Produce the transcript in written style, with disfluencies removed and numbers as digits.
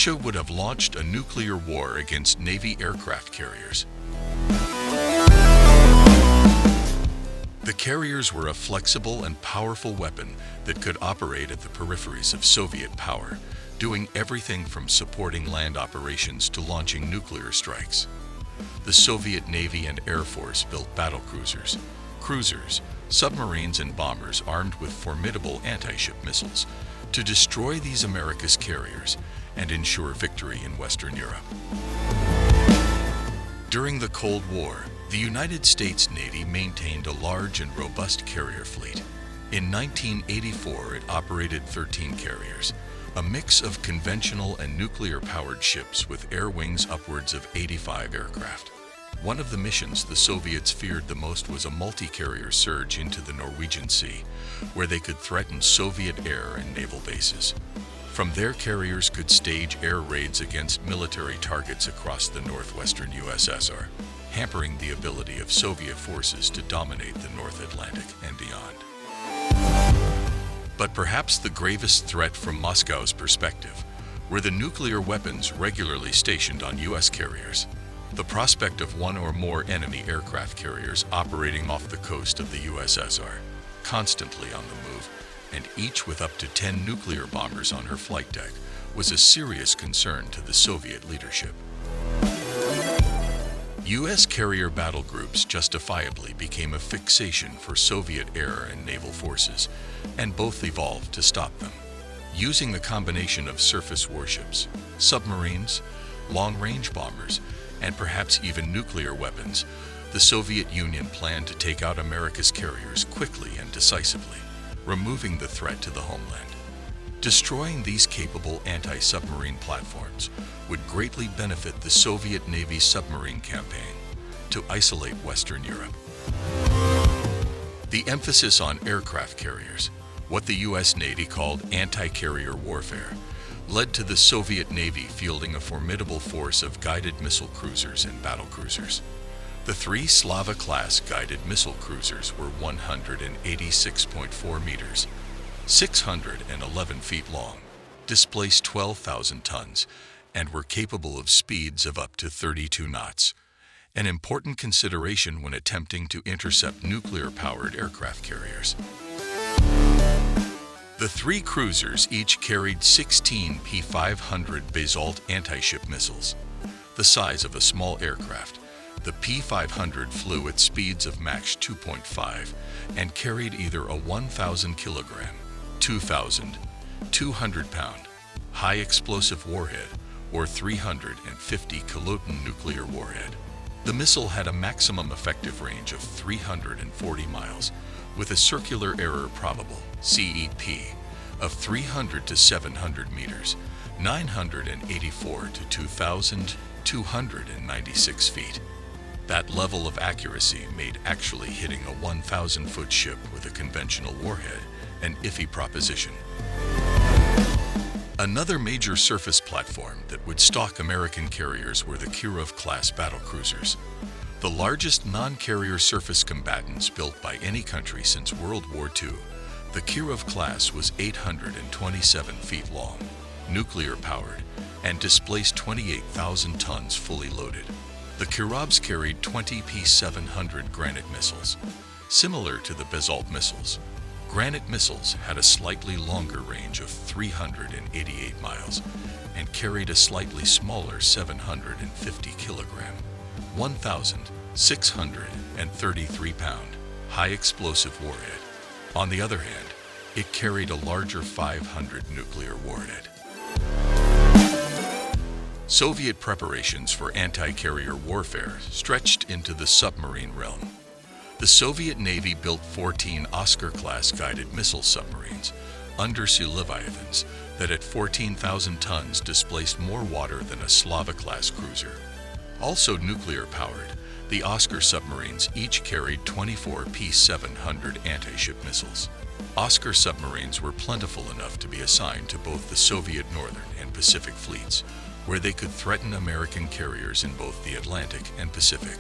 Russia would have launched a nuclear war against Navy aircraft carriers. The carriers were a flexible and powerful weapon that could operate at the peripheries of Soviet power, doing everything from supporting land operations to launching nuclear strikes. The Soviet Navy and Air Force built battlecruisers, cruisers, submarines and bombers armed with formidable anti-ship missiles to destroy these America's carriers and ensure victory in Western Europe. During the Cold War, the United States Navy maintained a large and robust carrier fleet. In 1984, it operated 13 carriers, a mix of conventional and nuclear-powered ships with air wings upwards of 85 aircraft. One of the missions the Soviets feared the most was a multi-carrier surge into the Norwegian Sea, where they could threaten Soviet air and naval bases. From there, carriers could stage air raids against military targets across the northwestern USSR, hampering the ability of Soviet forces to dominate the North Atlantic and beyond. But perhaps the gravest threat from Moscow's perspective were the nuclear weapons regularly stationed on U.S. carriers. The prospect of one or more enemy aircraft carriers operating off the coast of the USSR, constantly on the move, and each with up to 10 nuclear bombers on her flight deck, was a serious concern to the Soviet leadership. U.S. carrier battle groups justifiably became a fixation for Soviet air and naval forces, and both evolved to stop them. Using the combination of surface warships, submarines, long-range bombers, and perhaps even nuclear weapons, the Soviet Union planned to take out America's carriers quickly and decisively, removing the threat to the homeland. Destroying these capable anti-submarine platforms would greatly benefit the Soviet Navy's submarine campaign to isolate Western Europe. The emphasis on aircraft carriers, what the U.S. Navy called anti-carrier warfare, led to the Soviet Navy fielding a formidable force of guided missile cruisers and battlecruisers. The three Slava-class guided missile cruisers were 186.4 meters, 611 feet long, displaced 12,000 tons, and were capable of speeds of up to 32 knots, an important consideration when attempting to intercept nuclear-powered aircraft carriers. The three cruisers each carried 16 P-500 Basalt anti-ship missiles. The size of a small aircraft, the P-500 flew at speeds of Mach 2.5 and carried either a 1,000 kilogram, 2,200 pound, high explosive warhead or 350 kiloton nuclear warhead. The missile had a maximum effective range of 340 miles with a circular error probable, CEP, of 300 to 700 meters, 984 to 2,296 feet. That level of accuracy made actually hitting a 1,000-foot ship with a conventional warhead an iffy proposition. Another major surface platform that would stalk American carriers were the Kirov-class battlecruisers, the largest non-carrier surface combatants built by any country since World War II. The Kirov class was 827 feet long, nuclear-powered, and displaced 28,000 tons fully loaded. The Kirovs carried 20 P-700 Granite missiles, similar to the Basalt missiles. Granite missiles had a slightly longer range of 388 miles and carried a slightly smaller 750 kilogram, 1,633 pound, high explosive warhead. On the other hand, it carried a larger 500 nuclear warhead. Soviet preparations for anti-carrier warfare stretched into the submarine realm. The Soviet Navy built 14 Oscar-class guided missile submarines, undersea Leviathans, that at 14,000 tons displaced more water than a Slava-class cruiser. Also nuclear-powered, the Oscar submarines each carried 24 P-700 anti-ship missiles. Oscar submarines were plentiful enough to be assigned to both the Soviet Northern and Pacific fleets, where they could threaten American carriers in both the Atlantic and Pacific.